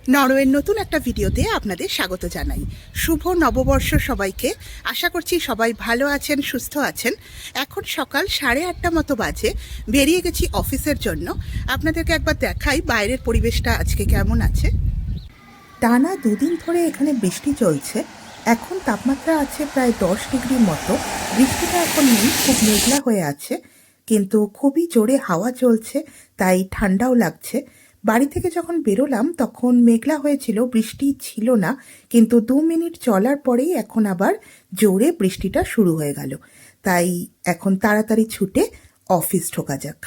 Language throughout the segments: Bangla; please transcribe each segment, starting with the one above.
নরওয়ের নতুন একটা ভিডিওতে আপনাদের স্বাগত জানাই। শুভ নববর্ষ সবাইকে। আশা করছি সবাই ভালো আছেন, সুস্থ আছেন। এখন সকাল 8:30 মতো বাজে। বেরিয়ে গেছি অফিসের জন্য। আপনাদেরকে একবার দেখাই বাইরের পরিবেশটা আজকে কেমন আছে। টানা 2 দিন ধরে এখানে বৃষ্টি চলছে। এখন তাপমাত্রা আছে প্রায় 10 ডিগ্রির মতো। বৃষ্টিটা এখন নেই, খুব মেঘলা হয়ে আছে, কিন্তু খুবই জোরে হাওয়া চলছে, তাই ঠান্ডাও লাগছে। বাড়ি থেকে যখন বেরোলাম তখন মেঘলা হয়েছিল, বৃষ্টি ছিল না, কিন্তু 2 মিনিট চলার পরেই এখন আবার জোরে বৃষ্টিটা শুরু হয়ে গেল। তাই এখন তাড়াতাড়ি ছুটে অফিস ঢোকা যাক।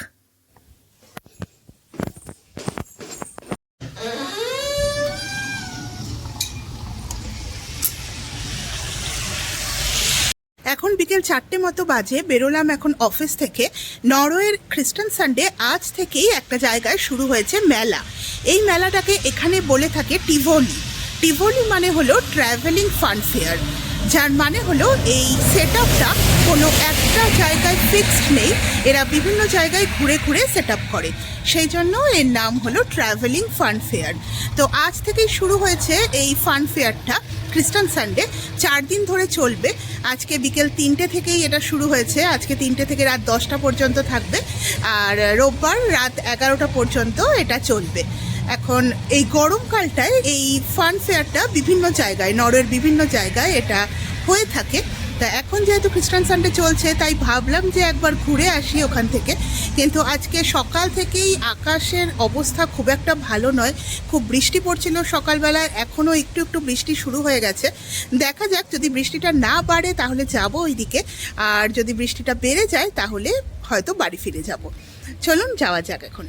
এখন বিকেল 4টে মতো বাজে। বেরোলাম এখন অফিস থেকে। নরওয়ের খ্রিস্টান সানডে আজ থেকেই একটা জায়গায় শুরু হয়েছে মেলা। এই মেলাটাকে এখানে বলে থাকে টিভোলি। টিভোলি মানে হলো ট্র্যাভেলিং ফান ফেয়ার, যার মানে হলো এই সেট আপটা কোনো একটা জায়গায় ফিক্সড নেই, এরা বিভিন্ন জায়গায় ঘুরে ঘুরে সেট আপ করে, সেই জন্য এর নাম হলো ট্র্যাভেলিং ফান ফেয়ার। তো আজ থেকেই শুরু হয়েছে এই ফান ফেয়ারটা। খ্রিস্টান সানডে 4 দিন ধরে চলবে। আজকে বিকেল 3টে থেকেই এটা শুরু হয়েছে। আজকে 3টে থেকে রাত 10টা পর্যন্ত থাকবে, আর রোববার রাত 11টা পর্যন্ত এটা চলবে। এখন এই গরমকালটায় এই ফান ফেয়ারটা বিভিন্ন জায়গায়, নরওয়ের বিভিন্ন জায়গায় এটা হয়ে থাকে। তা এখন যেহেতু খ্রিস্টান সানডে চলছে, তাই ভাবলাম যে একবার ঘুরে আসি ওখান থেকে। কিন্তু আজকে সকাল থেকেই আকাশের অবস্থা খুব একটা ভালো নয়, খুব বৃষ্টি পড়ছিল সকালবেলায়, এখনও একটু একটু বৃষ্টি শুরু হয়ে গেছে। দেখা যাক, যদি বৃষ্টিটা না বাড়ে তাহলে যাব ওইদিকে, আর যদি বৃষ্টিটা বেড়ে যায় তাহলে হয়তো বাড়ি ফিরে যাব। চলুন যাওয়া যাক এখন।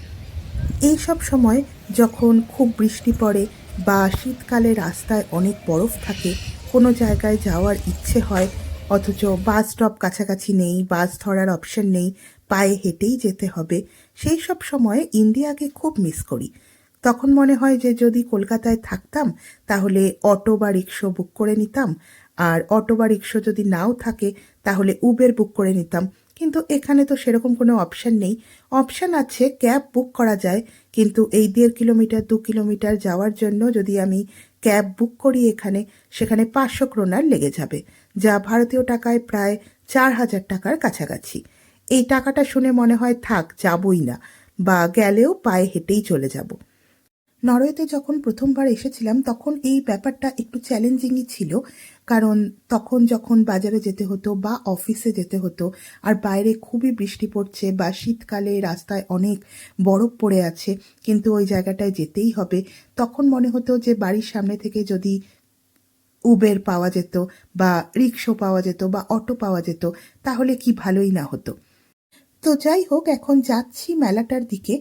এই সব সময় যখন খুব বৃষ্টি পড়ে বা শীতকালে রাস্তায় অনেক বরফ থাকে, কোনো জায়গায় যাওয়ার ইচ্ছে হয়, অথচ বাস স্টপ কাছাকাছি নেই, বাস ধরার অপশন নেই, পায়ে হেঁটেই যেতে হবে, সেই সব সময় ইন্ডিয়াকে খুব মিস করি। তখন মনে হয় যে যদি কলকাতায় থাকতাম তাহলে অটো বা রিক্সা বুক করে নিতাম, আর অটো বা রিক্সা যদি নাও থাকে তাহলে উবের বুক করে নিতাম। কিন্তু এখানে তো সেরকম কোনো অপশান নেই। অপশান আছে, ক্যাব বুক করা যায়, কিন্তু এই 1.5 কিলোমিটার 2 কিলোমিটার যাওয়ার জন্য যদি আমি ক্যাব বুক করি এখানে, সেখানে 500 ক্রোনার লেগে যাবে, যা ভারতীয় টাকায় প্রায় 4,000 টাকার কাছাকাছি। এই টাকাটা শুনে মনে হয় থাক, যাবই না, বা গেলেও পায়ে হেঁটেই চলে যাব। নরওয়েতে যখন প্রথমবার এসেছিলাম তখন এই ব্যাপারটা একটু চ্যালেঞ্জিংই ছিল, কারণ তখন যখন বাজারে যেতে হতো বা অফিসে যেতে হতো, আর বাইরে খুবই বৃষ্টি পড়ছে বা শীতকালে রাস্তায় অনেক বরফ পড়ে আছে, কিন্তু ওই জায়গাটায় যেতেই হবে, তখন মনে হতো যে বাড়ির সামনে থেকে যদি উবের পাওয়া যেত বা রিক্সা পাওয়া যেত বা অটো পাওয়া যেত তাহলে কি ভালোই না হতো। তো যাই হোক, এখন যাচ্ছি মেলাটার দিকে।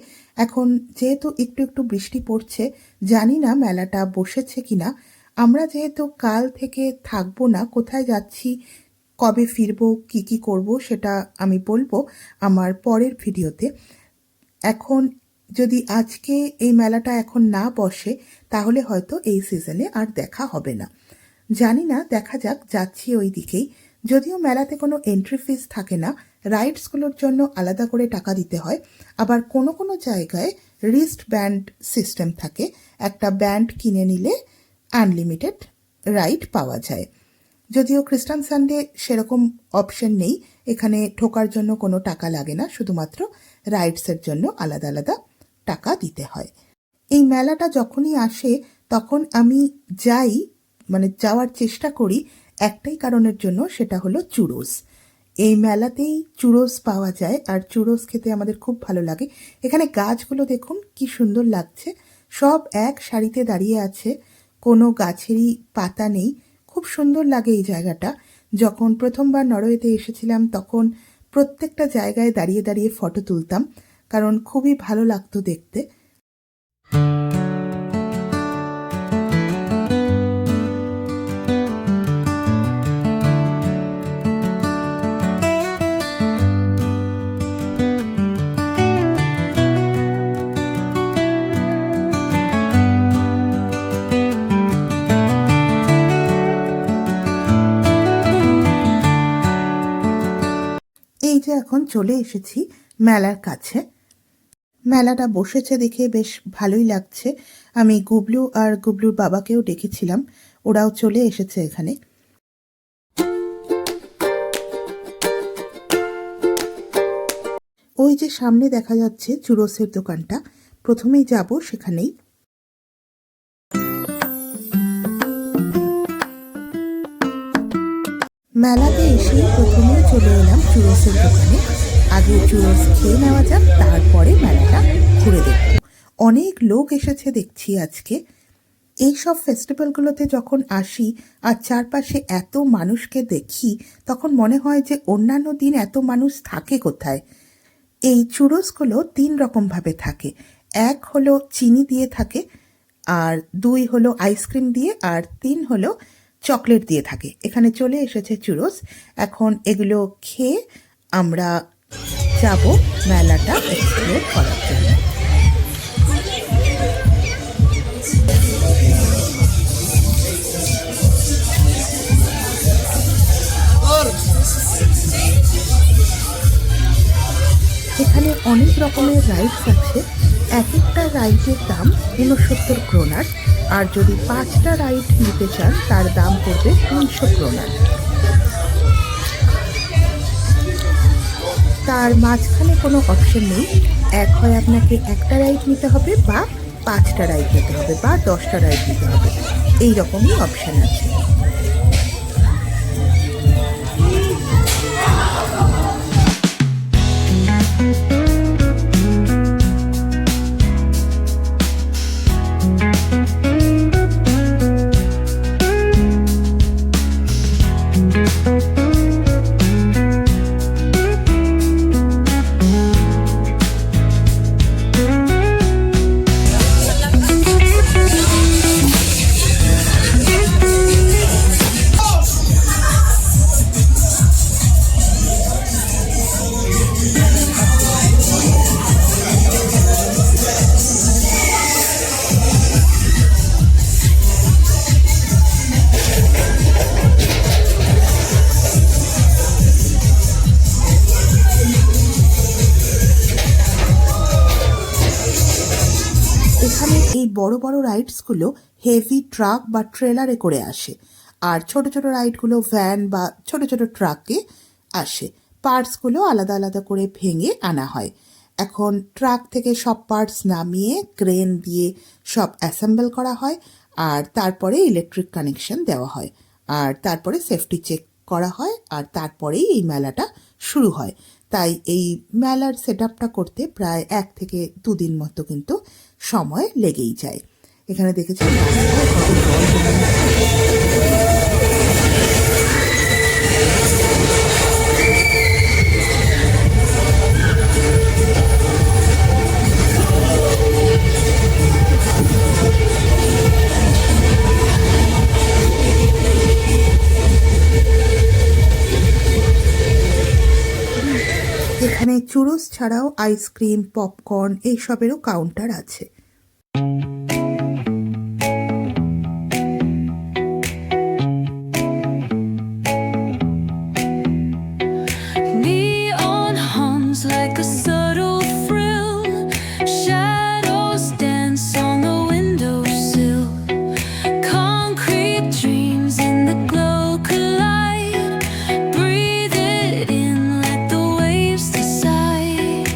এখন যেহেতু একটু একটু বৃষ্টি পড়ছে, জানি না মেলাটা বসেছে কিনা। আমরা যেহেতু কাল থেকে থাকবো না, কোথায় যাচ্ছি, কবে ফিরবো, কি কি করব, সেটা আমি বলবো আমার পরের ভিডিওতে। এখন যদি আজকে এই মেলাটা এখন না বসে তাহলে হয়তো এই সিজনে আর দেখা হবে না। জানি না, দেখা যাক, যাচ্ছি ওই দিকেই। যদিও মেলাতে কোনো এন্ট্রি ফিস থাকে না, রাইডসগুলোর জন্য আলাদা করে টাকা দিতে হয়। আবার কোনো কোনো জায়গায় রিস্ট ব্যান্ড সিস্টেম থাকে, একটা ব্যান্ড কিনে নিলে আনলিমিটেড রাইড পাওয়া যায়। যদিও খ্রিস্টান সানডে সেরকম অপশন নেই, এখানে ঢোকার জন্য কোনো টাকা লাগে না, শুধুমাত্র রাইডসের জন্য আলাদা আলাদা টাকা দিতে হয়। এই মেলাটা যখনই আসে তখন আমি যাই, মানে যাওয়ার চেষ্টা করি একটাই কারণের জন্য, সেটা হলো চুরোস। এই মেলাতেই চুরোস পাওয়া যায়, আর চুরোস খেতে আমাদের খুব ভালো লাগে। এখানে গাছগুলো দেখুন কি সুন্দর লাগছে, সব এক সারিতে দাঁড়িয়ে আছে, কোনো গাছেরই পাতা নেই। খুব সুন্দর লাগে এই জায়গাটা। যখন প্রথমবার নরওয়েতে এসেছিলাম তখন প্রত্যেকটা জায়গায় দাঁড়িয়ে দাঁড়িয়ে ফটো তুলতাম, কারণ খুবই ভালো লাগতো দেখতে। এই যে এখন চলে এসেছি মেলার কাছে। মেলাটা বসেছে দেখে বেশ ভালোই লাগছে। আমি গুবলু আর গুবলুর বাবাকেও ডেকেছিলাম, ওরাও চলে এসেছে এখানে। ওই যে সামনে দেখা যাচ্ছে চুরোসের দোকানটা, প্রথমেই যাব সেখানেই। মেলাতে এসে প্রথমেই চলে এলাম চুরোসের দোকানে। আগে চুরোস খেয়ে নেওয়া যাক, তারপরে মেলাটা ঘুরে দেখব। অনেক লোক এসেছে দেখছি আজকে। এই সব ফেস্টিভ্যালগুলোতে যখন আসি আর চারপাশে এত মানুষকে দেখি, তখন মনে হয় যে অন্যান্য দিন এত মানুষ থাকে কোথায়। এই চুরোসগুলো 3 রকমভাবে থাকে। 1 হলো চিনি দিয়ে থাকে, আর 2 হলো আইসক্রিম দিয়ে, আর 3 হলো চকলেট দিয়ে থাকে। এখানে চলে এসেছে চুরোস, এখন এগুলো খেয়ে আমরা যাব মেলাটা এক্সপ্লোর করার জন্য। এখানে অনেক রকমের রাইডস আছে। এক একটা রাইডের দাম 69 ক্রোনার, আর যদি 5টা রাইড নিতে চান তার দাম পড়বে 300 ক্রোনার। তার মাঝখানে কোনো অপশন নেই, এক হয় আপনাকে একটা রাইড নিতে হবে, বা 5টা রাইড নিতে হবে, বা 10টা রাইড নিতে হবে, এই রকমই অপশন আছে। এখানে এই বড় বড় রাইডসগুলো হেভি ট্রাক বা ট্রেলারে করে আসে, আর ছোট ছোট রাইডগুলো ভ্যান বা ছোট ছোট ট্রাকে আসে। পার্টসগুলো আলাদা আলাদা করে ভেঙে আনা হয়। এখন ট্রাক থেকে সব পার্টস নামিয়ে ক্রেন দিয়ে সব অ্যাসেম্বল করা হয়, আর তারপরে ইলেকট্রিক কানেকশন দেওয়া হয়, আর তারপরে সেফটি চেক করা হয়, আর তারপরেই এই মেলাটা শুরু হয়। তাই এই মেলার সেট আপটা করতে প্রায় 1 থেকে 2 দিন মতো কিন্তু সময় লেগেই যায়। এখানে দেখেছি এখানে চুরোস ছাড়াও আইসক্রিম, পপকর্ন এইসবেরও কাউন্টার আছে। Neon hums like a subtle frill. Shadows dance on the windowsill. Concrete dreams in the glow collide. Breathe it in, let the waves decide.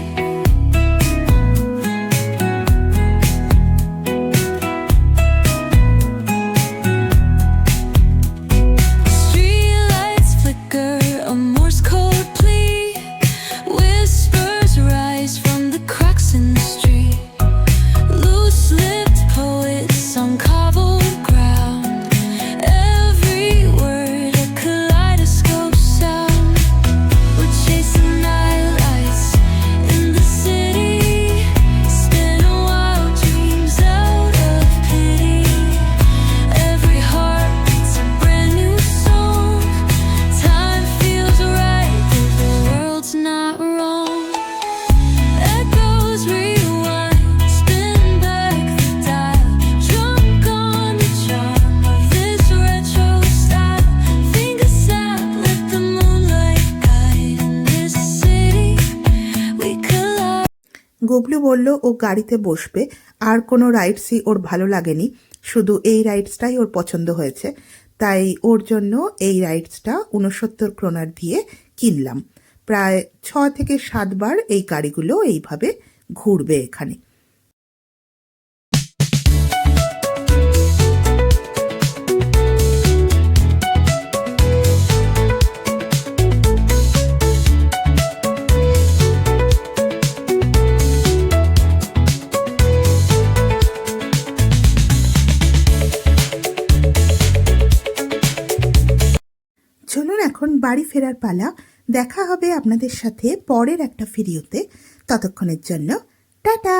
Gublu বলল ও গাড়িতে বসবে, আর কোনো রাইডসই ওর ভালো লাগেনি, শুধু এই রাইডসটাই ওর পছন্দ হয়েছে। তাই ওর জন্য এই রাইডসটা 69 ক্রোনার দিয়ে কিনলাম। প্রায় 6 থেকে 7 বার এই গাড়িগুলো এইভাবে ঘুরবে এখানে। চলুন এখন বাড়ি ফেরার পালা। দেখা হবে আপনাদের সাথে পরের একটা ভিডিওতে। ততক্ষণের জন্য টাটা।